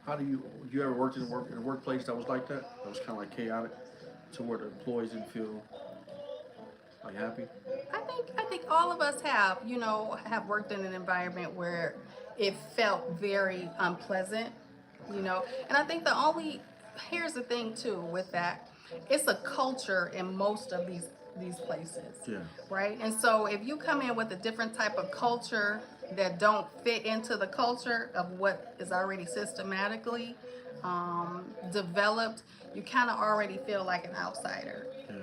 How do you ever worked in a workplace that was like that? That was kind of like chaotic, to where the employees didn't feel like happy. I think all of us have, have worked in an environment where it felt very unpleasant, And I think the only here's the thing too with that, it's a culture in most of these places, Yeah. right? And so if you come in with a different type of culture that don't fit into the culture of what is already systematically developed, you kind of already feel like an outsider. Yeah.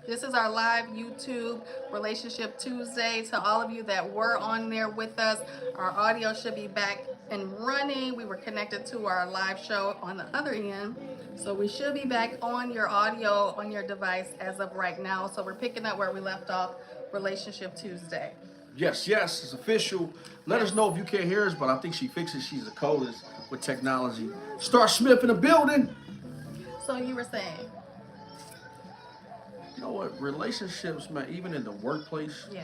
This is our live YouTube Relationship Tuesday. To all of you that were on there with us, our audio should be back and running. We were connected to our live show on the other end. So we should be back on your audio on your device as of right now. So we're picking up where we left off, Relationship Tuesday. Yes, yes, it's official. Let us Yes. know if you can't hear us, but I think she fixes. She's the coldest with technology. Star Smith in the building. So you were saying, You know what? Relationships, man, even in the workplace, yeah,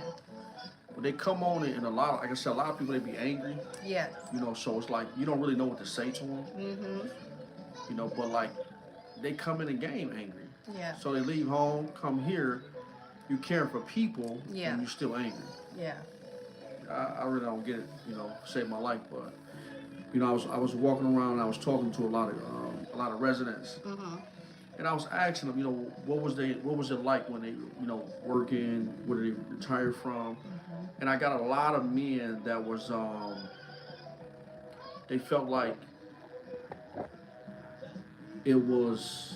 when they come on and a lot, like I said, a lot of people they be angry. yes, So it's like you don't really know what to say to them. mm-hmm, But like they come in the game angry. yeah, So they leave home, come here, you caring for people, yeah, and you're still angry. yeah, I really don't get it. Save my life, but I was walking around, I was talking to a lot of residents, mm-hmm, and I was asking them, what was it like when they, working, where did they retire from, mm-hmm, and I got a lot of men that was, they felt like it was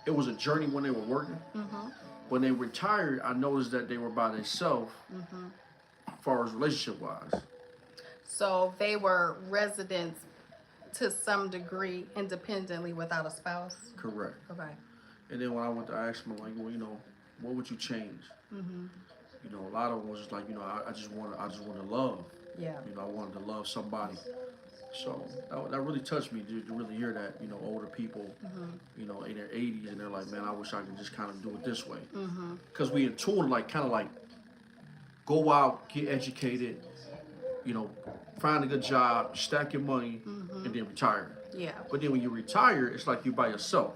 it was a journey when they were working. mm-hmm, When they retired, I noticed that they were by themselves, mm-hmm. as far as relationship wise. So they were residents to some degree independently without a spouse. Correct. Okay. And then when I went to ask them, like, well, what would you change? Mm-hmm. A lot of them was just like, I just want to love. Yeah. I wanted to love somebody. So that really touched me to really hear that, older people, in their 80s, and they're like, man, I wish I could just kind of do it this way. Mm-hmm. Because we in tune, like, kind of like, go out, get educated, find a good job, stack your money, and then retire. Yeah. But then when you retire, it's like you by yourself.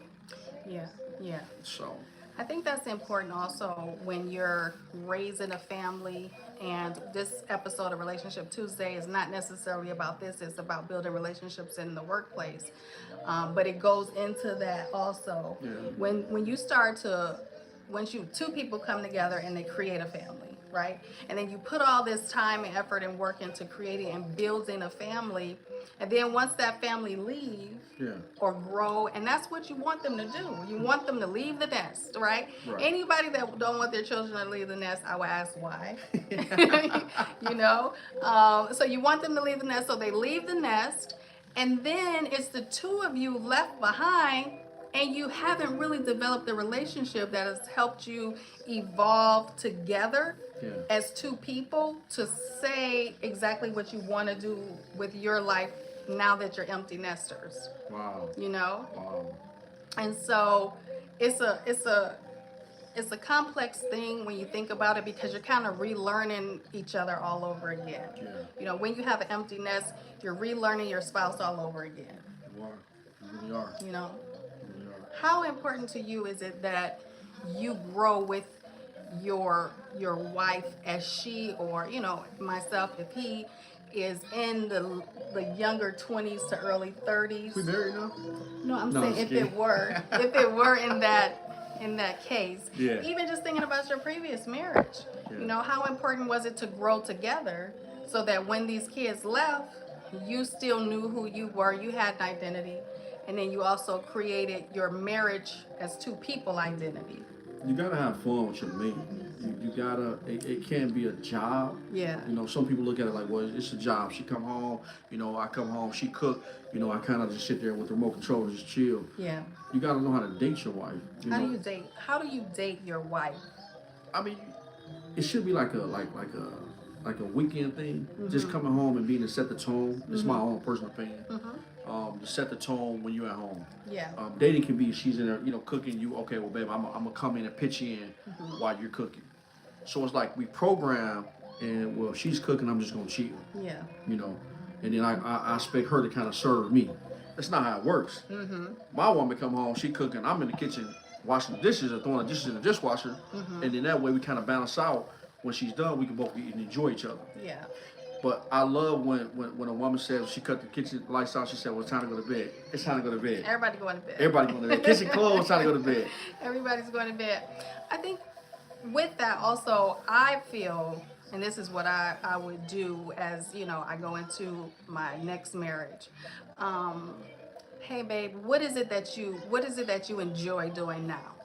Yeah. Yeah. So, I think that's important also when you're raising a family. And this episode of Relationship Tuesday is not necessarily about this, it's about building relationships in the workplace. But it goes into that also. yeah. When you start to, once two people come together and they create a family, right? And then you put all this time and effort and work into creating and building a family. And then once that family leaves, Yeah. or grow, and that's what you want them to do. You want them to leave the nest, right? Right. Anybody that don't want their children to leave the nest, I would ask why. So you want them to leave the nest, so they leave the nest, and then it's the two of you left behind, and you haven't really developed a relationship that has helped you evolve together. Yeah. As two people to say exactly what you want to do with your life now that you're empty nesters. Wow. Wow. And so it's a complex thing when you think about it, because you're kind of relearning each other all over again. Yeah. When you have an empty nest, you're relearning your spouse all over again. You are. You really are. You know, You really are. how important to you is it that you grow with your wife as she, or myself, if he is in the younger 20s to early 30s? We married now? No, I'm No, saying I'm if kidding. it were in that case. Yeah. Even just thinking about your previous marriage. Yeah. How important was it to grow together so that when these kids left, you still knew who you were, you had an identity, and then you also created your marriage as two people identity. You gotta have fun with your mate. You gotta. It can't be a job. Yeah. Some people look at it like, well, it's a job. She come home. I come home. She cook. I kind of just sit there with the remote control and just chill. Yeah. You gotta know how to date your wife. How do you date your wife? I mean, it should be like a weekend thing. Just coming home and being to set the tone. It's my own personal opinion. To set the tone when you're at home. Yeah. Dating can be she's in there, cooking. You okay? Well, babe, I'm gonna come in and pitch in while you're cooking. So it's like we program, and well, she's cooking. I'm just gonna chill. Yeah. and then I expect her to kind of serve me. That's not how it works. My woman come home, she cooking, I'm in the kitchen washing the dishes or throwing the dishes in the dishwasher, and then that way we kind of balance out. When she's done, we can both eat and enjoy each other. Yeah. But I love when a woman says she cut the kitchen lights out, she said, well, it's time to go to bed. It's time to go to bed. Everybody going to bed. Everybody going to bed. Kitchen closed, time to go to bed. Everybody's going to bed. I think with that also, I feel, and this is what I would do as, I go into my next marriage. Hey babe, what is it that you enjoy doing now?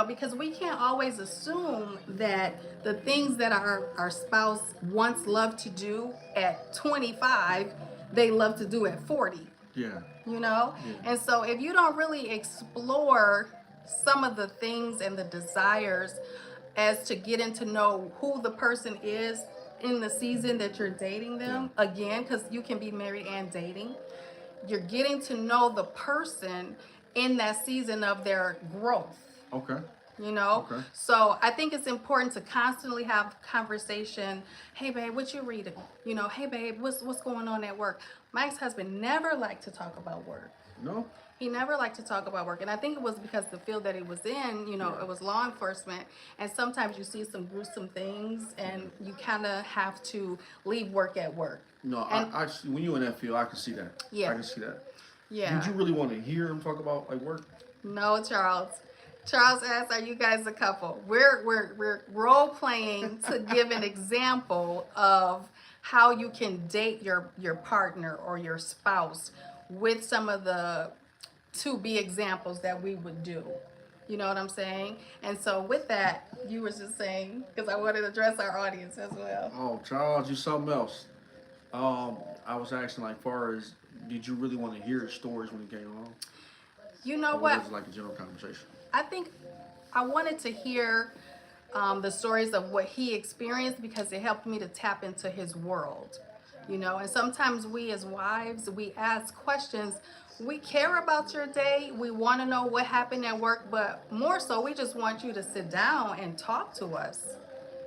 Because we can't always assume that the things that our spouse once loved to do at 25, they love to do at 40. Yeah. Yeah. And so if you don't really explore some of the things and the desires as to getting to know who the person is in the season that you're dating them, again, because you can be married and dating, you're getting to know the person in that season of their growth. Okay. Okay. So I think it's important to constantly have conversation. Hey babe, what you reading? Hey babe, what's going on at work? My ex-husband never liked to talk about work. No. He never liked to talk about work, and I think it was because the field that he was in, it was law enforcement, and sometimes you see some gruesome things, and you kind of have to leave work at work. No, and, I when you're in that field, I can see that. Yeah. I can see that. Yeah. Did you really want to hear him talk about work? No, Charles. Charles asks, "Are you guys a couple?" We're role playing to give an example of how you can date your partner or your spouse with some of the to-be examples that we would do. You know what I'm saying? And so with that, you were just saying, because I wanted to address our audience as well. Oh, Charles, you something else. I was asking, far as, did you really want to hear his stories when he came along? You know or what? Was it like a general conversation? I think I wanted to hear the stories of what he experienced because it helped me to tap into his world. And sometimes we as wives, we ask questions. We care about your day. We want to know what happened at work, but more so, we just want you to sit down and talk to us.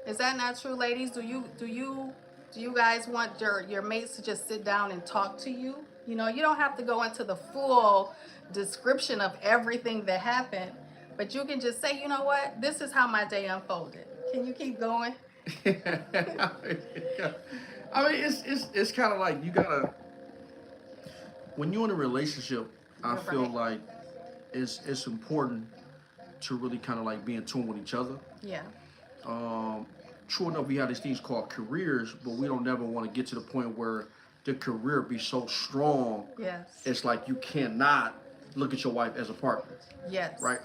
Is that not true, ladies? Do you guys want your mates to just sit down and talk to you? You don't have to go into the full description of everything that happened, but you can just say, you know what, this is how my day unfolded. Can you keep going? I mean, it's kind of like you gotta. When you're in a relationship, I feel like it's important to really kind of be in tune with each other. Yeah. True enough, we have these things called careers, but we don't never want to get to the point where the career be so strong. Yes. It's like you cannot look at your wife as a partner. Yes. Right.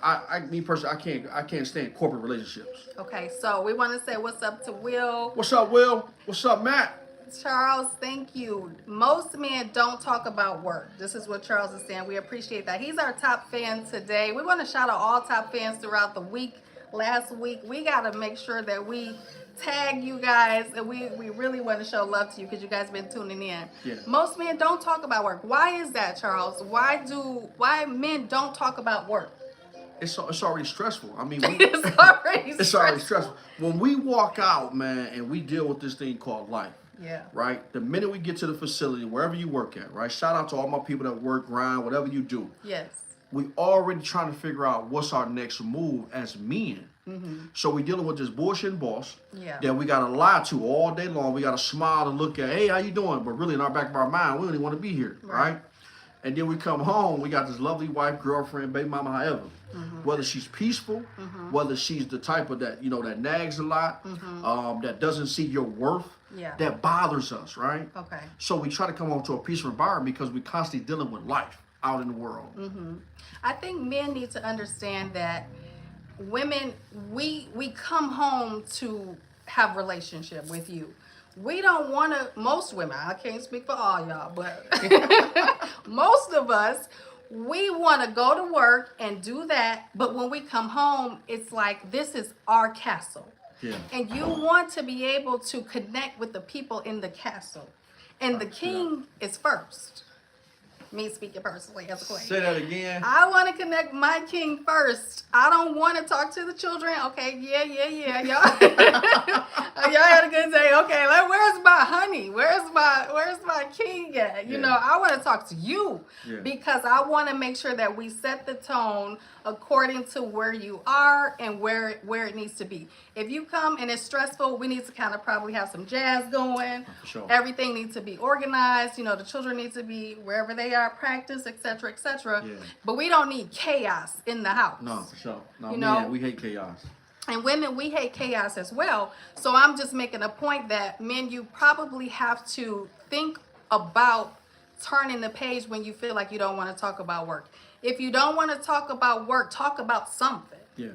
Me personally, I can't stand corporate relationships. Okay, so we want to say what's up to Will. What's up, Will? What's up, Matt? Charles, thank you. Most men don't talk about work. This is what Charles is saying. We appreciate that. He's our top fan today. We want to shout out all top fans throughout the week. Last week, we got to make sure that we tag you guys, and we really want to show love to you because you guys been tuning in. Yeah. Most men don't talk about work. Why is that, Charles? Why men don't talk about work? It's already stressful. I mean, it's already stressful. When we walk out, man, and we deal with this thing called life. Yeah. Right? The minute we get to the facility, wherever you work at, right? Shout out to all my people that work, grind, whatever you do. Yes. We already trying to figure out what's our next move as men. Mm-hmm. So we dealing with this bullshit boss that we got to lie to all day long. We got to smile and look at, hey, how you doing? But really in our back of our mind, we don't even want to be here, right? And then we come home, we got this lovely wife, girlfriend, baby mama, however. Mm-hmm. Whether she's peaceful, whether she's the type of that nags a lot, that doesn't see your worth, that bothers us, right? Okay. So we try to come home to a peaceful environment because we're constantly dealing with life out in the world. Mm-hmm. I think men need to understand that women, we come home to have relationship with you. We don't want to, most women, I can't speak for all y'all, but most of us, we want to go to work and do that, but when we come home, it's like, this is our castle. Yeah. And you want to be able to connect with the people in the castle. And the king is first. Me speaking personally as a queen. Say that again. I want to connect my king first. I don't want to talk to the children. Okay, yeah. Y'all. Y'all had a good day. Okay, where's my honey? Where's my king at? You know, I want to talk to you because I want to make sure that we set the tone according to where you are and where it needs to be. If you come and it's stressful, we need to kind of probably have some jazz going. Sure. Everything needs to be organized. You know, the children need to be wherever they are, practice, etc., etc. Yeah. But we don't need chaos in the house. No, for sure. No, you know, we hate chaos. And women, we hate chaos as well. So I'm just making a point that men, you probably have to think about turning the page when you feel like you don't want to talk about work. If you don't want to talk about work, talk about something. Yeah.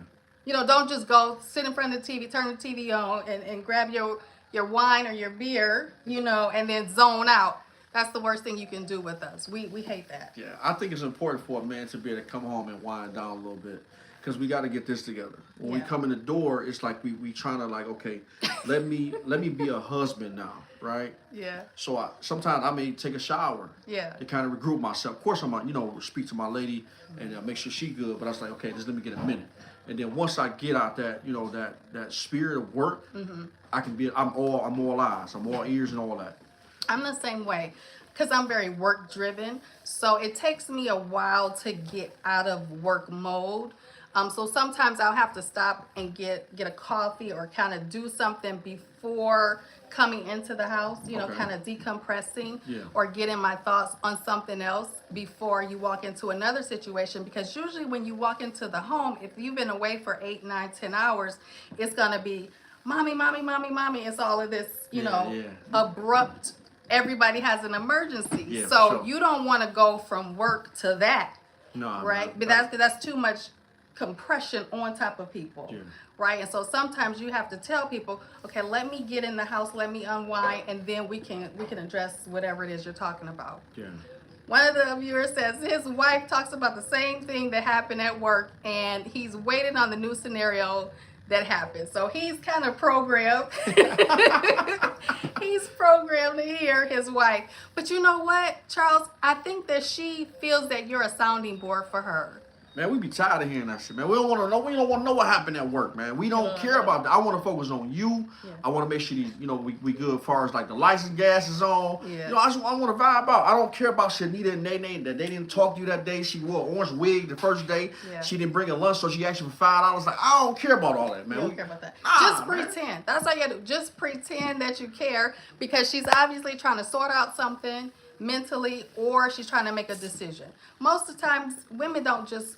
You know, don't just go sit in front of the TV, turn the TV on, and grab your wine or your beer, you know, and then zone out. That's the worst thing you can do with us. We hate that. Yeah, I think it's important for a man to be able to come home and wind down a little bit. Because we got to get this together. When we come in the door, it's like we trying to like, okay, let me be a husband now, right? Yeah. So sometimes I may take a shower. Yeah. To kind of regroup myself. Of course, I'm speak to my lady and make sure she good. But I was like, okay, just let me get a minute. And then once I get out that that spirit of work, I can be. I'm all eyes. I'm all ears and all that. I'm the same way. Because I'm very work driven. So it takes me a while to get out of work mode. So sometimes I'll have to stop and get a coffee or kind of do something before coming into the house, you know, kind of decompressing or getting my thoughts on something else before you walk into another situation. Because usually when you walk into the home, if you've been away for 8, 9, 10 hours, it's going to be mommy, mommy, mommy, mommy. It's all of this, you know, abrupt. Everybody has an emergency. Yeah, so sure. you don't want to go from work to that. No, right? But that's too much compression on top of people, right? And so sometimes you have to tell people, okay, let me get in the house, let me unwind, and then we can address whatever it is you're talking about. Yeah. One of the viewers says his wife talks about the same thing that happened at work, and he's waiting on the new scenario that happened. So he's kind of programmed. He's programmed to hear his wife. But you know what, Charles? I think that she feels that you're a sounding board for her. Man, we be tired of hearing that shit, man. We don't want to know. We don't want to know what happened at work, man. We don't care about that. I want to focus on you. Yeah. I want to make sure these, we good as far as like the license gas is on. Yeah. I want to vibe out. I don't care about Shanita and Nene that they didn't talk to you that day. She wore an orange wig the first day. Yeah. She didn't bring a lunch, so she asked you for $5. Like, I don't care about all that, man. You don't care about that. Just pretend. That's all you got to do. Just pretend that you care because she's obviously trying to sort out something mentally, or she's trying to make a decision. Most of the times, women don't just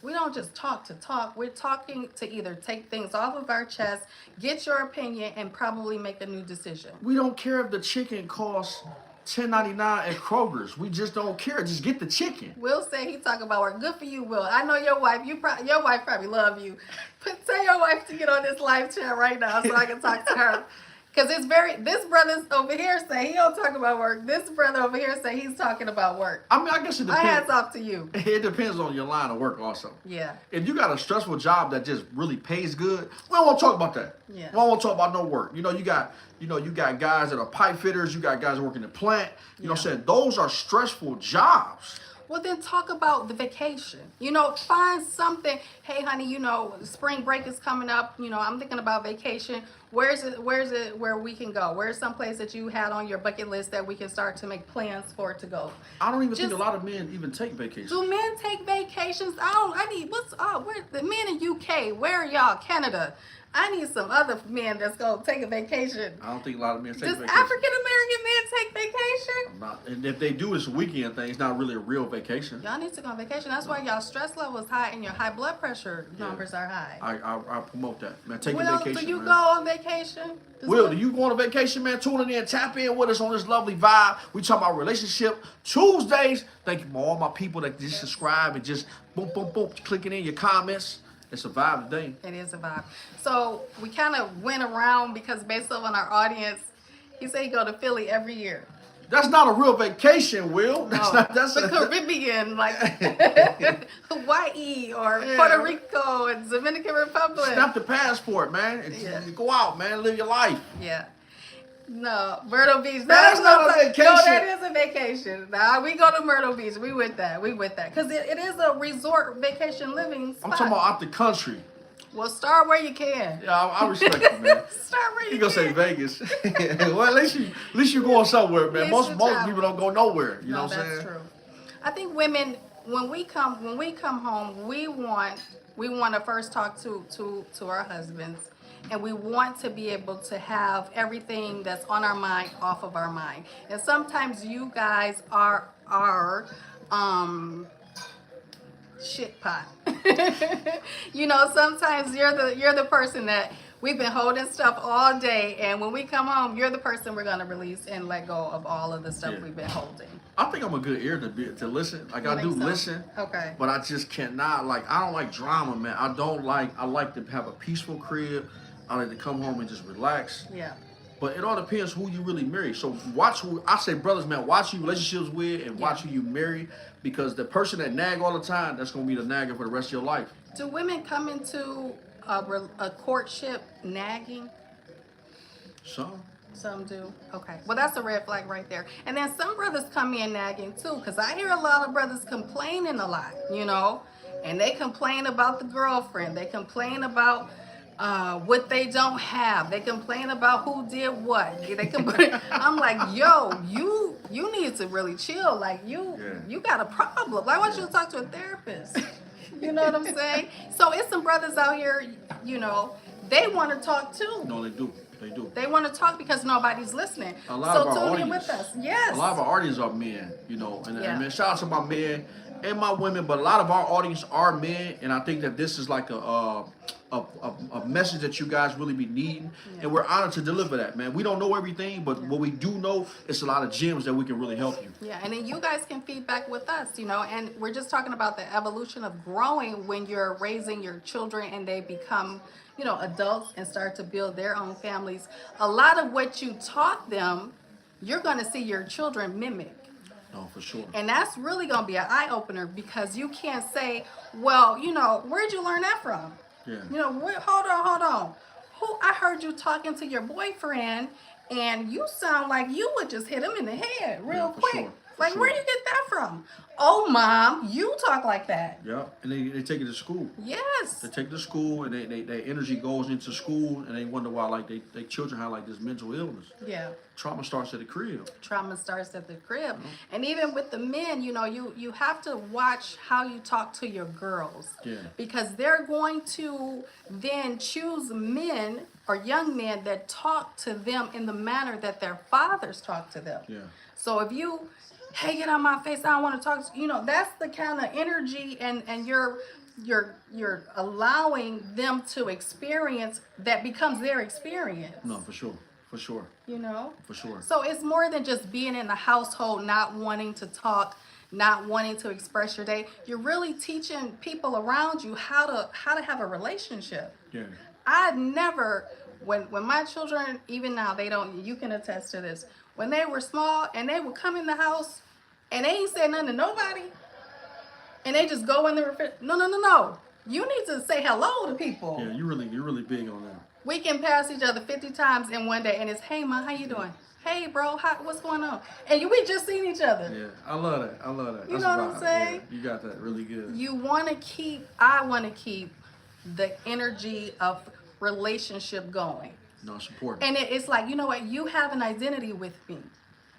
talk to talk. We're talking to either take things off of our chest, get your opinion, and probably make a new decision. We don't care if the chicken costs $10.99 at Kroger's. We just don't care. Just get the chicken. Will say he talk about work. Good for you, Will. I know your wife. Your wife probably love you. But tell your wife to get on this live chat right now so I can talk to her. Because this brother's over here say he don't talk about work. This brother over here say he's talking about work. I mean, I guess it depends. My hat's off to you. It depends on your line of work also. Yeah. If you got a stressful job that just really pays good, we don't want to talk about that. Yeah. We don't want to talk about no work. You got guys that are pipe fitters. You got guys working in the plant. You know what I'm saying? Those are stressful jobs. Well, then talk about the vacation. Find something. Hey, honey, spring break is coming up. I'm thinking about vacation. Where's it where we can go? Where's some place that you had on your bucket list that we can start to make plans for it to go? I don't even think a lot of men even take vacations. Do men take vacations? Where the men in UK? Where are y'all? Canada? I need some other men that's going to take a vacation. I don't think a lot of men take vacations. Does African-American men take vacation? And if they do, it's a weekend thing. It's not really a real vacation. Y'all need to go on vacation. That's why y'all stress level is high and your high blood pressure numbers are high. I promote that. Man, take a vacation, do you go on vacation? Will, do you go on a vacation, man? Tune in, tap in with us on this lovely vibe. We talk about relationship Tuesdays. Thank you for all my people that just subscribe and just boom, boom, boom, clicking in your comments. It's a vibe today. It is a vibe. So we kind of went around because based on our audience, he said he go to Philly every year. That's not a real vacation, Will. That's the Caribbean, like Hawaii or Puerto Rico and Dominican Republic. Snap the passport, man. Go out, man. Live your life. Yeah. No, Myrtle Beach. That's not a vacation. No, that is a vacation. Nah, we go to Myrtle Beach. We with that. Because it is a resort vacation living spot. I'm talking about out the country. Well, start where you can. Yeah, I respect you, man. Start where you He gonna say Vegas. Well, at least you going somewhere, man. Most people don't go nowhere. You know what I'm saying? That's true. I think women, when we come home, we want to first talk to our husbands, and we want to be able to have everything that's on our mind off of our mind. And sometimes you guys are shit pot. Sometimes you're the person that we've been holding stuff all day, and when we come home, you're the person we're gonna release and let go of all of the stuff we've been holding. I think I'm a good ear to listen. Like I do listen. Okay. But I just cannot I don't like drama, man. I like to have a peaceful crib. I like to come home and just relax. Yeah. But it all depends who you really marry. So watch who I say, brothers, man, watch who relationships with and watch who you marry, because the person that nag all the time, that's gonna be the nagger for the rest of your life. Do women come into a courtship nagging? Some do. Okay. Well, that's a red flag right there. And then some brothers come in nagging too, because I hear a lot of brothers complaining a lot, and they complain about the girlfriend. They complain about what they don't have. They complain about who did what. They complain. I'm like, yo, you need to really chill. Like you got a problem. Like, why don't you talk to a therapist? You know what I'm saying? So it's some brothers out here, they want to talk too. No, they do. They want to talk because nobody's listening. A lot of our tune in with us. Yes. A lot of our audience are men, and man, shout out to my men and my women, but a lot of our audience are men, and I think that this is like a message that you guys really be needing, and we're honored to deliver that, man. We don't know everything, but what we do know, it's a lot of gems that we can really help you. Yeah, and then you guys can feedback with us, and we're just talking about the evolution of growing when you're raising your children and they become adults and start to build their own families. A lot of what you taught them, you're going to see your children mimic. No, for sure. And that's really going to be an eye-opener, because you can't say, well, where'd you learn that from? Yeah. Hold on. I heard you talking to your boyfriend, and you sound like you would just hit him in the head real quick. Sure. Like, where you get that from? Oh, Mom, you talk like that. Yeah, and they take it to school. Yes. They take it to school, and their energy goes into school, and they wonder why, they children have, this mental illness. Yeah. Trauma starts at the crib. And even with the men, you have to watch how you talk to your girls. Yeah. Because they're going to then choose men or young men that talk to them in the manner that their fathers talk to them. Yeah. So if you, hey, get on my face, I don't want to talk to you, that's the kind of energy and you're allowing them to experience that becomes their experience. No, for sure. For sure. For sure. So it's more than just being in the household, not wanting to talk, not wanting to express your day. You're really teaching people around you how to have a relationship. Yeah. I never, when my children, even now, they don't, you can attest to this, when they were small and they would come in the house and they ain't said nothing to nobody, and they just go in the refrigerator. No. You need to say hello to people. Yeah, you're really big on that. We can pass each other 50 times in one day, and it's, hey, Ma, how you doing? Hey, bro, what's going on? And we just seen each other. Yeah, I love that. You know what I'm saying? Yeah, you got that really good. I want to keep the energy of relationship going. No, support. And it's like, you know what? You have an identity with me.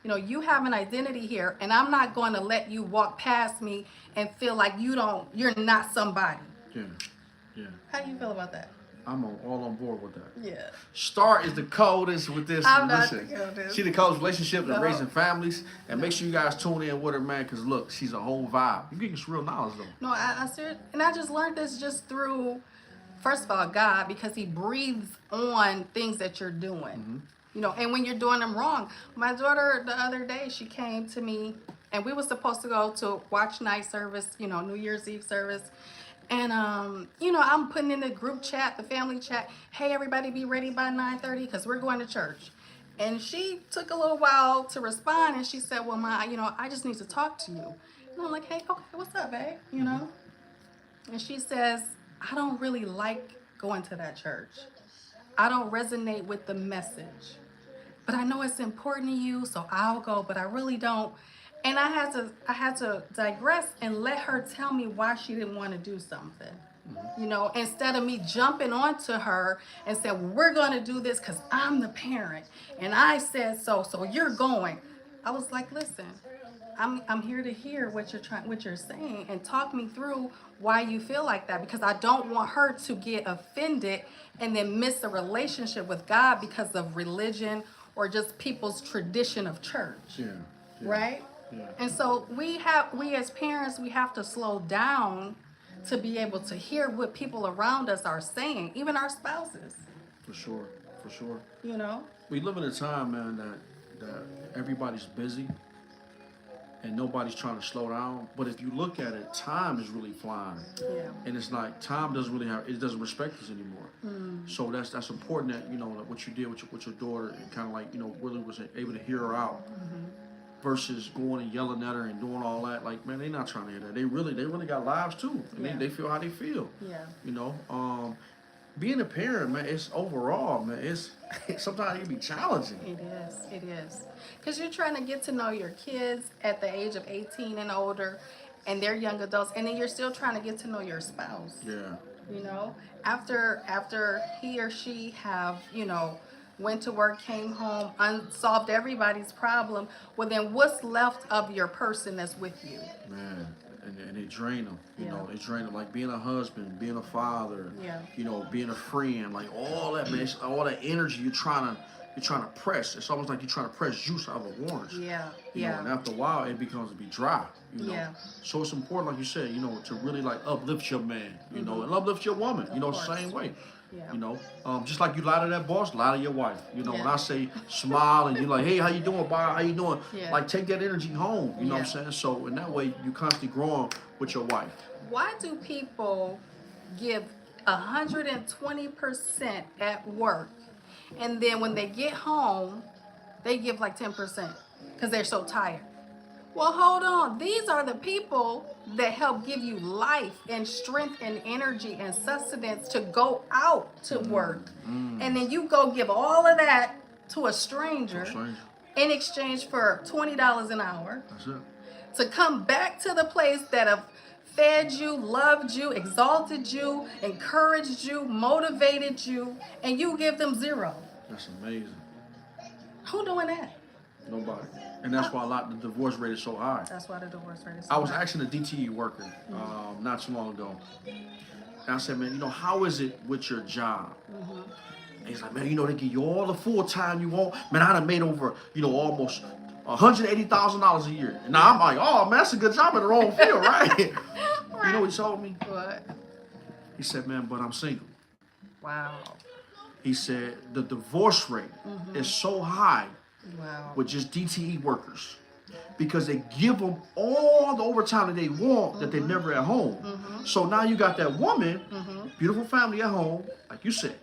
You have an identity here, and I'm not going to let you walk past me and feel like you're not somebody. Yeah. How do you feel about that? I'm all on board with that. Yeah. Star is the coldest with this. I'm not the coldest. She the coldest relationships and raising families. And make sure you guys tune in with her, man, because look, she's a whole vibe. You're getting some real knowledge, though. No, I seriously, and I just learned this just through, first of all, God, because he breathes on things that you're doing. Mm-hmm. And when you're doing them wrong. My daughter, the other day, she came to me, and we were supposed to go to watch night service, New Year's Eve service. And, I'm putting in the group chat, the family chat, hey, everybody be ready by 9:30 because we're going to church. And she took a little while to respond, and she said, well, Ma, I just need to talk to you. And I'm like, hey, okay, what's up, babe? And she says, I don't really like going to that church. I don't resonate with the message. But I know it's important to you, so I'll go, but I really don't. And I had to digress and let her tell me why she didn't want to do something. You know, instead of me jumping onto her and saying, well, we're going to do this because I'm the parent and I said so, so you're going. I was like, listen, I'm here to hear what you're saying, and talk me through why you feel like that, because I don't want her to get offended and then miss a relationship with God because of religion or just people's tradition of church. Yeah. Right? Yeah. And so we as parents, we have to slow down to be able to hear what people around us are saying, even our spouses. For sure. You know? We live in a time, man, that everybody's busy and nobody's trying to slow down. But if you look at it, time is really flying. Yeah. And it's like time doesn't respect us anymore. So that's important that, that what you did with your daughter, and kind of like, really was able to hear her out. Versus going and yelling at her and doing all that. Like, man, they're not trying to hear that. They really got lives too. And they feel how they feel. Yeah. Being a parent, man, it's overall, man, it's sometimes it can be challenging. It is. Because you're trying to get to know your kids at the age of 18 and older, and they're young adults, and then you're still trying to get to know your spouse. Yeah. After he or she have, went to work, came home, unsolved everybody's problem, well then what's left of your person that's with you? Man, and they drain them. They drain them, like being a husband, being a father, being a friend, like all that, man. All that energy you're trying to press. It's almost like you're trying to press juice out of a orange. And after a while it becomes to be dry. So it's important, like you said, to really like uplift your man, and uplift your woman, the same way. Just like you lie to that boss, lie to your wife. When I say smile and you're like, hey, how you doing, Bob? How you doing? Like, take that energy home. You know what I'm saying? So in that way, you constantly growing with your wife. Why do people give 120% at work, and then when they get home, they give like 10% because they're so tired? Well, hold on. These are the people that help give you life and strength and energy and sustenance to go out to work. And then you go give all of that to a stranger in exchange for $20 an hour. That's it. To come back to the place that have fed you, loved you, exalted you, encouraged you, motivated you, and you give them zero. That's amazing. Who doing that? Nobody. And that's why the divorce rate is so high. That's why the divorce rate is so high. I was asking a DTE worker not too long ago. And I said, man, how is it with your job? And he's like, man, they give you all the full time you want. Man, I done made over, almost $180,000 a year. And now I'm like, oh, man, that's a good job in the wrong field, right? You know what he told me? What? He said, man, but I'm single. Wow. He said the divorce rate is so high. Wow. With just DTE workers, because they give them all the overtime that they want that they never at home. So now you got that woman, beautiful family at home, like you said.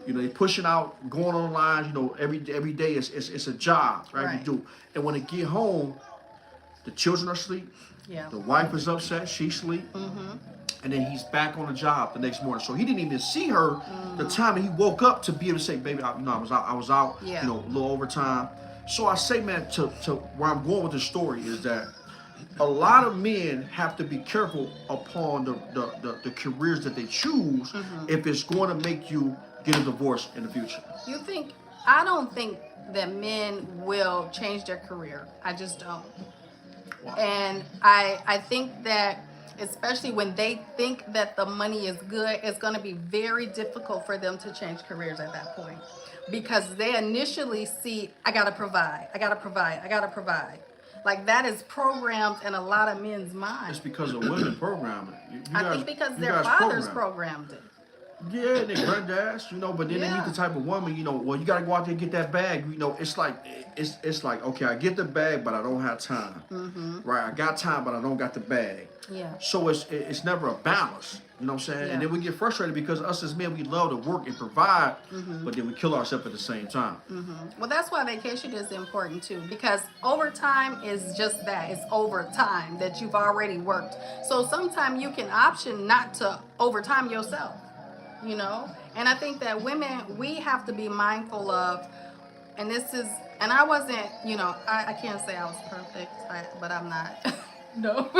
They pushing out, going on the lines. Every day it's a job, right? You do, and when they get home, the children are asleep. The wife is upset, she sleep. And then he's back on the job the next morning. So he didn't even see her the time that he woke up to be able to say, baby, I was out, a little overtime. So I say, man, to where I'm going with this story is that a lot of men have to be careful upon the careers that they choose if it's going to make you get a divorce in the future. I don't think that men will change their career. I just don't. Wow. And I think that especially when they think that the money is good, it's going to be very difficult for them to change careers at that point. Because they initially see, I got to provide. Like that is programmed in a lot of men's minds. It's because of women programming it. I think because their fathers programmed it. Yeah, they granddads, but then they meet the type of woman, well, you gotta go out there and get that bag, it's like, okay, I get the bag, but I don't have time, right? I got time, but I don't got the bag. Yeah. So it's never a balance, you know what I'm saying? Yeah. And then we get frustrated because us as men, we love to work and provide, but then we kill ourselves at the same time. Well, that's why vacation is important too, because overtime is just that. It's overtime that you've already worked. So sometimes you can option not to overtime yourself. And I think that women, we have to be mindful of, and I wasn't, I can't say I was perfect, but I'm not. No.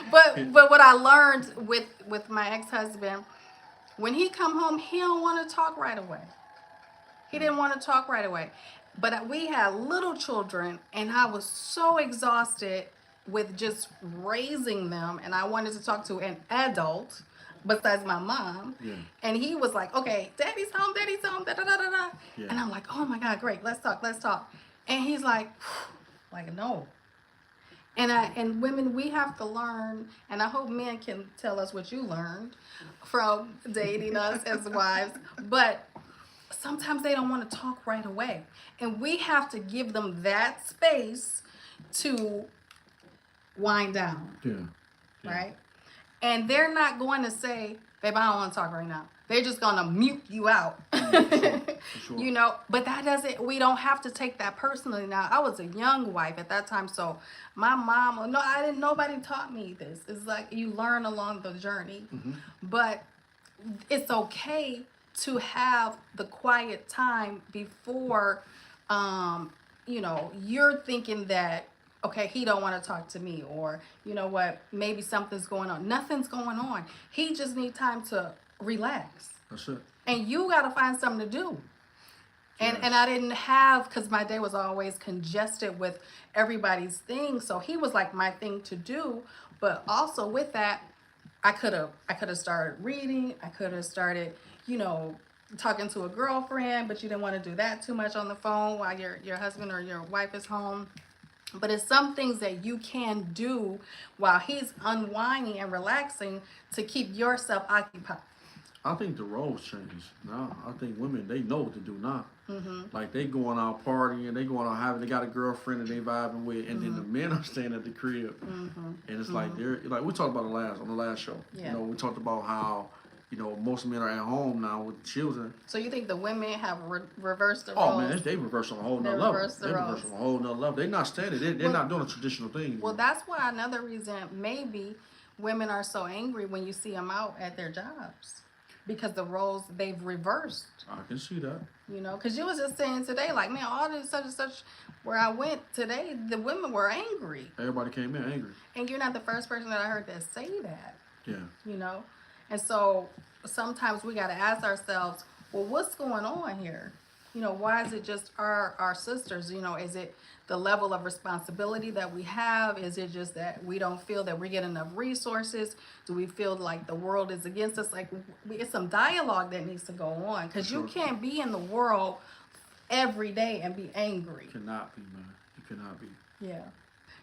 But but what I learned with my ex-husband, when he come home, he don't want to talk right away. He didn't want to talk right away. But we had little children, and I was so exhausted with just raising them, and I wanted to talk to an adult besides my mom. Yeah. And he was like, okay, daddy's home, da da da da da. Yeah. And I'm like, oh my God, great, let's talk. And he's like no. And women, we have to learn, and I hope men can tell us what you learned from dating us as wives, but sometimes they don't want to talk right away. And we have to give them that space to wind down. Yeah. Right? And they're not going to say, babe, I don't want to talk right now. They're just going to mute you out. Sure. You know, but that doesn't, we don't have to take that personally. Now, I was a young wife at that time, so my mom, nobody taught me this. It's like you learn along the journey. But it's okay to have the quiet time before, you're thinking that, okay, he don't want to talk to me, or you know what, maybe something's going on. Nothing's going on. He just needs time to relax. That's it. And you got to find something to do. Yes. And I didn't have, because my day was always congested with everybody's thing. So he was like my thing to do. But also with that, I could have started reading. I could have started, talking to a girlfriend, but you didn't want to do that too much on the phone while your husband or your wife is home. But it's some things that you can do while he's unwinding and relaxing to keep yourself occupied. I think the roles change now. I think women, they know what to do now. Like they going out partying, they going out they got a girlfriend that they vibing with, and then the men are staying at the crib, and it's like they're like we talked about on the last show. Yeah. We talked about how most men are at home now with children. So you think the women have reversed the roles? roles? Oh man, they reverse on a whole nother level. They reverse on a whole nother level. They're not standing. They're not doing a traditional thing. Well, that's why another reason maybe women are so angry when you see them out at their jobs. Because the roles they've reversed. I can see that. Because you was just saying today, like, man, all this such and such, where I went today, the women were angry. Everybody came in angry. And you're not the first person that I heard that say that. Yeah. And so sometimes we got to ask ourselves, well, what's going on here? Why is it just our sisters? Is it the level of responsibility that we have? Is it just that we don't feel that we get enough resources? Do we feel like the world is against us? Like, it's some dialogue that needs to go on, because you can't be in the world every day and be angry. You cannot be, man. You cannot be. Yeah.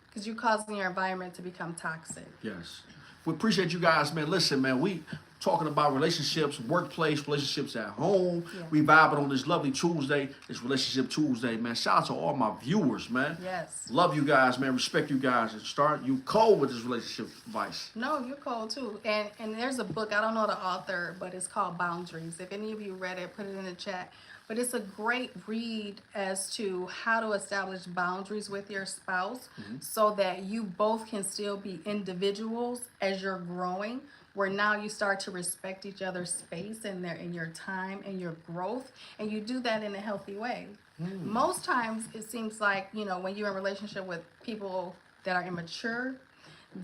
Because you're causing your environment to become toxic. Yes. We appreciate you guys, man. Listen, man, we talking about relationships, workplace, relationships at home. Yeah. We vibing on this lovely Tuesday. It's Relationship Tuesday, man. Shout out to all my viewers, man. Yes. Love you guys, man. Respect you guys. And start you cold with this relationship advice. No, you're cold too. And there's a book, I don't know the author, but it's called Boundaries. If any of you read it, put it in the chat. But it's a great read as to how to establish boundaries with your spouse so that you both can still be individuals as you're growing, where now you start to respect each other's space and your time and your growth, and you do that in a healthy way. Most times it seems like, when you're in a relationship with people that are immature,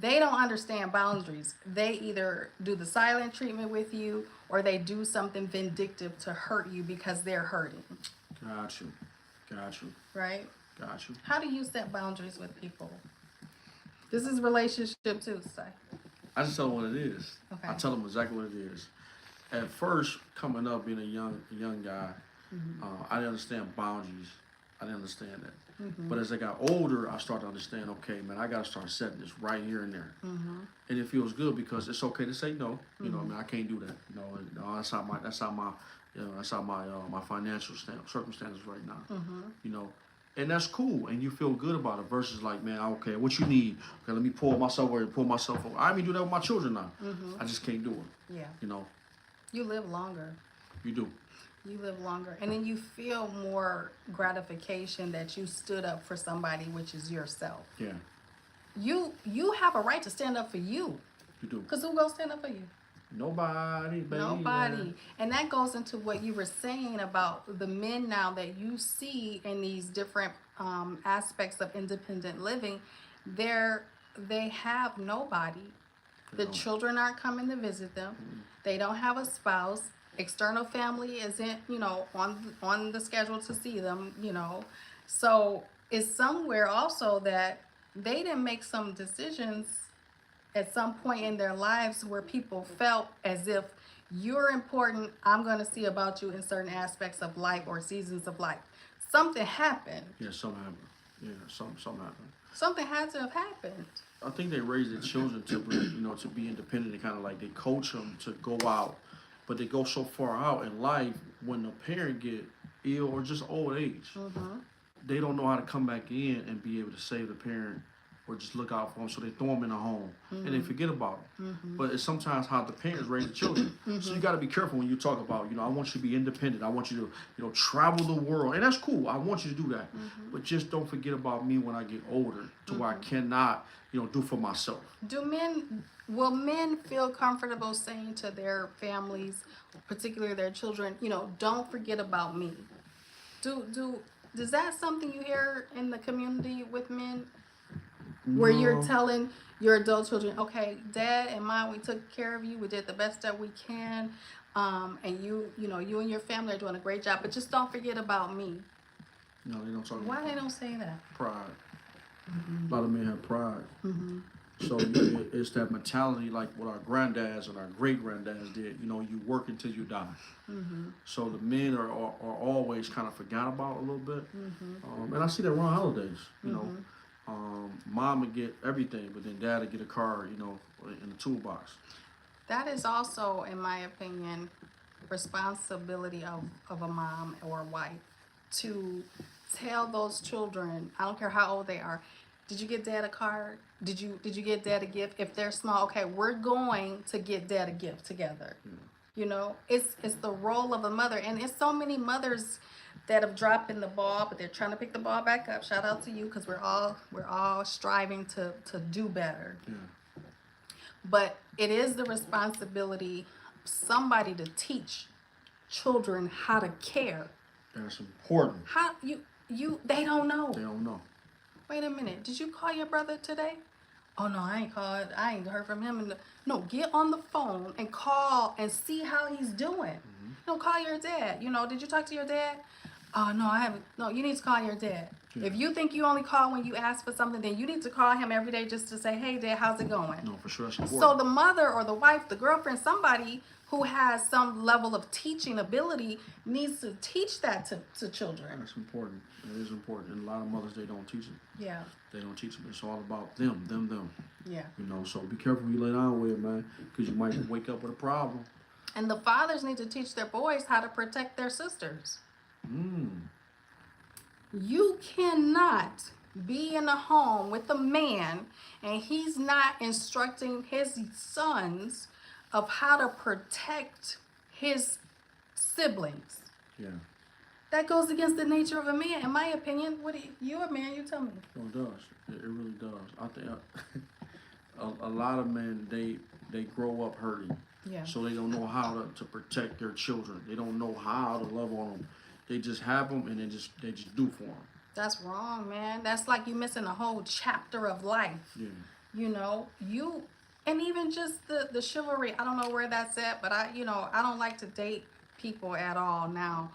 they don't understand boundaries. They either do the silent treatment with you, or they do something vindictive to hurt you because they're hurting. Got you. Right? Got you. How do you set boundaries with people? This is Relationship Tuesday. I just tell them what it is. Okay. I tell them exactly what it is. At first, coming up, being a young guy, I didn't understand boundaries. I didn't understand that. But as I got older, I started to understand, okay, man, I got to start setting this right here and there. And it feels good because it's okay to say no. I can't do that. No, that's not my financial circumstances right now. And that's cool, and you feel good about it. Versus like, man, okay, what you need? Okay, let me pull myself over. I even do that with my children now. I just can't do it. Yeah. You live longer. You do. You live longer, and then you feel more gratification that you stood up for somebody, which is yourself. Yeah. You have a right to stand up for you. You do. Because who gonna stand up for you? Nobody, baby. Nobody. And that goes into what you were saying about the men now that you see in these different aspects of independent living. They have nobody. The children aren't coming to visit them. They don't have a spouse. External family isn't, on the schedule to see them, So it's somewhere also that they didn't make some decisions at some point in their lives where people felt as if you're important, I'm going to see about you in certain aspects of life or seasons of life. Something happened. Yeah, something happened. Yeah, something happened. Something had to have happened. I think they raise their children to to be independent and kind of like they coach them to go out, but they go so far out in life when the parent get ill or just old age, they don't know how to come back in and be able to save the parent or just look out for them, so they throw them in a home and they forget about them. But it's sometimes how the parents raise the children. So you got to be careful when you talk about, I want you to be independent. I want you to, travel the world, and that's cool. I want you to do that, but just don't forget about me when I get older, to where I cannot, do for myself. Will men feel comfortable saying to their families, particularly their children, don't forget about me? Is that something you hear in the community with men? Where you're telling your adult children, okay, Dad and Mom, we took care of you. We did the best that we can. And you and your family are doing a great job. But just don't forget about me. No, they don't talk about Why they don't say that? Pride. A lot of men have pride. So it's that mentality like what our granddads and our great-granddads did. You work until you die. So the men are always kind of forgot about a little bit. And I see that around holidays, Mom would get everything, but then Dad would get a car, in the toolbox. That is also, in my opinion, responsibility of a mom or a wife to tell those children, I don't care how old they are, did you get Dad a card? Did you get Dad a gift? If they're small, okay, we're going to get Dad a gift together. It's the role of a mother, and it's so many mothers that have dropped in the ball, but they're trying to pick the ball back up. Shout out to you, because we're all striving to do better. But it is the responsibility of somebody to teach children how to care. That's important. How they don't know. They don't know. Wait a minute. Did you call your brother today? Oh no, I ain't called. I ain't heard from him. No, get on the phone and call and see how he's doing. Call your dad. Did you talk to your dad? Oh no, I haven't. No, you need to call your dad. If you think you only call when you ask for something, then you need to call him every day just to say, hey, Dad, how's it going? No, for sure. That's important. So the mother or the wife, the girlfriend, somebody who has some level of teaching ability needs to teach that to children. That's important. It is important. And a lot of mothers, they don't teach it. Yeah. They don't teach them. It's all about them. Yeah. So be careful who you lay down with, man, because you might wake up with a problem. And the fathers need to teach their boys how to protect their sisters. You cannot be in a home with a man and he's not instructing his sons of how to protect his siblings. Yeah. That goes against the nature of a man, in my opinion. You're a man, you tell me. Oh, it does. It really does. I think a lot of men, they grow up hurting. Yeah. So they don't know how to protect their children. They don't know how to love on them. They just have them and they just do for them. That's wrong, man. That's like you missing a whole chapter of life. Yeah. And even just the chivalry, I don't know where that's at, but I don't like to date people at all now.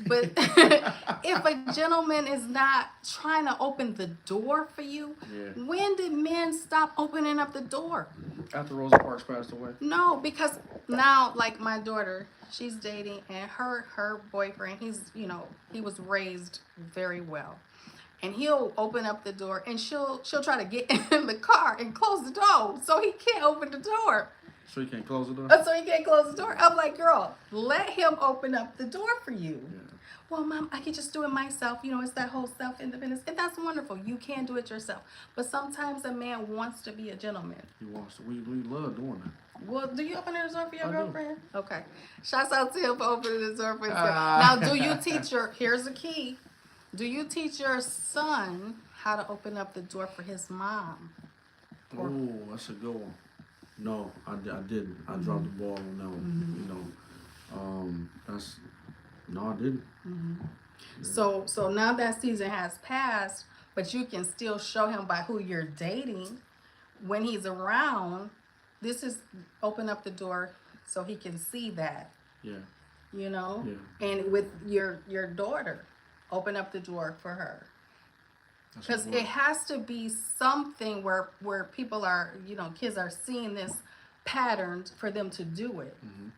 But if a gentleman is not trying to open the door for you, when did men stop opening up the door? After Rosa Parks passed away? No, because now, like my daughter, she's dating, and her boyfriend, he was raised very well. And he'll open up the door, and she'll try to get in the car and close the door, so he can't open the door. So he can't close the door? So he can't close the door. I'm like, girl, let him open up the door for you. Yeah. Well, Mom, I can just do it myself. It's that whole self-independence. And that's wonderful. You can do it yourself. But sometimes a man wants to be a gentleman. He wants to. We love doing that. Well, do you open the door for your girlfriend? Do. Okay. Shouts out to him for opening the door for his girl. Now, do you teach here's the key. Do you teach your son how to open up the door for his mom? Oh, that's a good one. No, I didn't. I dropped the ball on that one. I didn't. So now that season has passed, but you can still show him by who you're dating when he's around this is open up the door so he can see that. Yeah. You know? Yeah. And with your daughter, open up the door for her. Because it has to be something where people are, you know, kids are seeing this pattern for them to do it. Mm-hmm.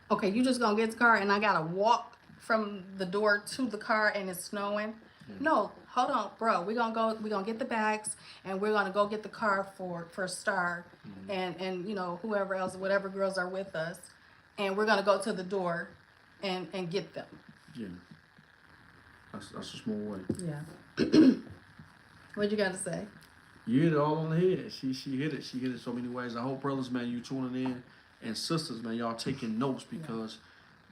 Okay, you just gonna get the car and I gotta walk from the door to the car and it's snowing. Yeah. No, hold on, bro. We're gonna get the bags and we're gonna go get the car for Star and you know, whoever else, whatever girls are with us, and we're gonna go to the door and get them. Yeah. That's a small way. Yeah. What you got to say? You hit it all on the head. She hit it. She hit it so many ways. I hope, brothers, man, you tuning in, and sisters, man, y'all taking notes because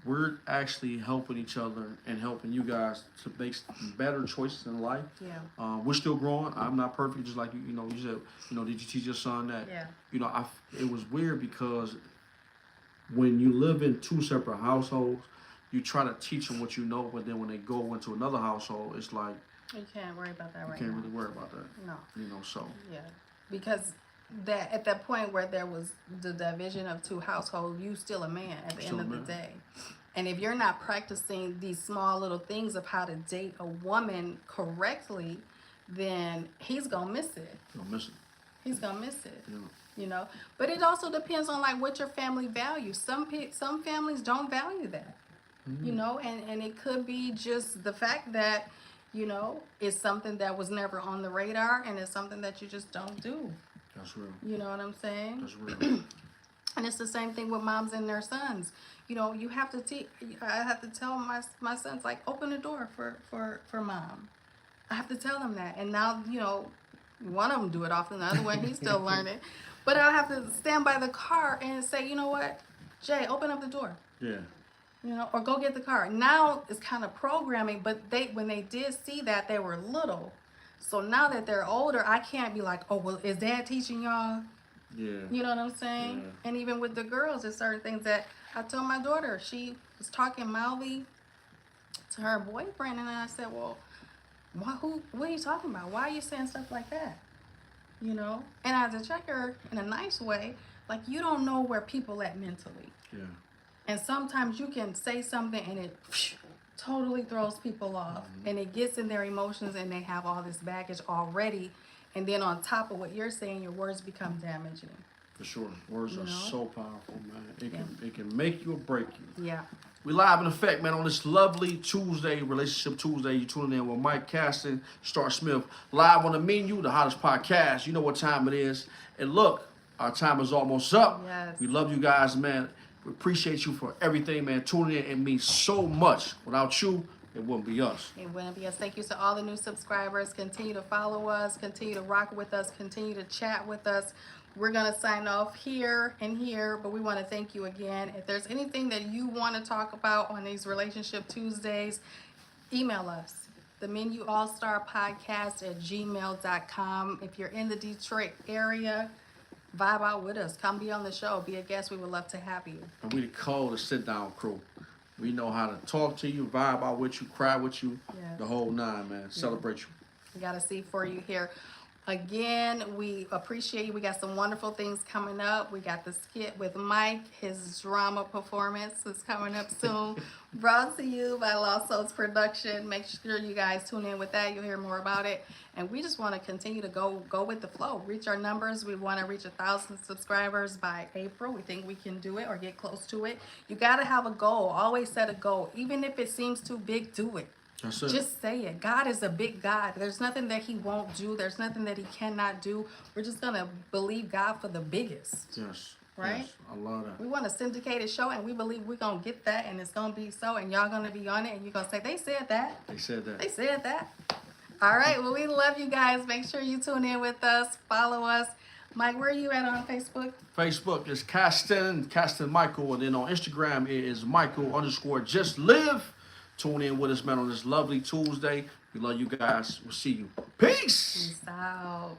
we're actually helping each other and helping you guys to make better choices in life. Yeah. We're still growing. I'm not perfect, just like you know. You said, you know, did you teach your son that? Yeah. You know, it was weird because when you live in two separate households, you try to teach them what you know, but then when they go into another household, it's like you can't worry about that right now. You now. can't really worry about that. No. You know, so. Yeah, because that at that point where there was the division of two households, you still a man at the end of the day. And if you're not practicing these small little things of how to date a woman correctly, then he's gonna miss it. He's gonna miss it. He's gonna miss it. Yeah. You know, but it also depends on like what your family values. Some families don't value that. You know, and it could be just the fact that, you know, it's something that was never on the radar and it's something that you just don't do. That's real. You know what I'm saying? That's real. And it's the same thing with moms and their sons. You know, you have to I have to tell my sons, like, open the door for mom. I have to tell them that. And now, you know, one of them do it often, the other one, he's still learning. But I'll have to stand by the car and say, you know what, Jay, open up the door. Yeah. You know, or go get the car. Now it's kind of programming, but when they did see that, they were little. So now that they're older, I can't be like, oh, well, is dad teaching y'all? Yeah. You know what I'm saying? Yeah. And even with the girls, there's certain things that I told my daughter. She was talking mildly to her boyfriend, and I said, well, what are you talking about? Why are you saying stuff like that? You know? And I had to check her in a nice way. Like, you don't know where people at mentally. Yeah. And sometimes you can say something and it totally throws people off. And it gets in their emotions and they have all this baggage already. And then on top of what you're saying, your words become damaging. For sure. Words are so powerful, man. It can make you or break you. Yeah. We live in effect, man, on this lovely Tuesday, Relationship Tuesday. You tuning in with Mike Caston, Star Smith, live on the menu, the hottest podcast. You know what time it is. And look, our time is almost up. Yes. We love you guys, man. We appreciate you for everything, man. Tuning in, it means so much. Without you, it wouldn't be us. It wouldn't be us. Thank you to all the new subscribers. Continue to follow us. Continue to rock with us. Continue to chat with us. We're going to sign off here and here, but we want to thank you again. If there's anything that you want to talk about on these Relationship Tuesdays, email us. The Menu All-Star Podcast at gmail.com. If you're in the Detroit area, vibe out with us. Come be on the show. Be a guest. We would love to have you. And we the cold sit-down crew. We know how to talk to you, vibe out with you, cry with you, the whole nine, man. Celebrate you. We got a seat for you here. Again, we appreciate you. We got some wonderful things coming up. We got the skit with Mike. His drama performance is coming up soon. Brought to you by Lost Souls Production. Make sure you guys tune in with that. You'll hear more about it. And we just want to continue to go with the flow. Reach our numbers. We want to reach 1,000 subscribers by April. We think we can do it or get close to it. You got to have a goal. Always set a goal. Even if it seems too big, do it. That's it. Just say it. God is a big God. There's nothing that he won't do. There's nothing that he cannot do. We're just going to believe God for the biggest. Yes. Right? Yes, I love that. We want a syndicated show, and we believe we're going to get that, and it's going to be so, and y'all going to be on it, and you're going to say, they said that. They said that. They said that. All right. Well, we love you guys. Make sure you tune in with us. Follow us. Mike, where are you at on Facebook? Facebook is Caston Michael, and then on Instagram it is Michael_JustLive. Tune in with us, man, on this lovely Tuesday. We love you guys. We'll see you. Peace. Peace out.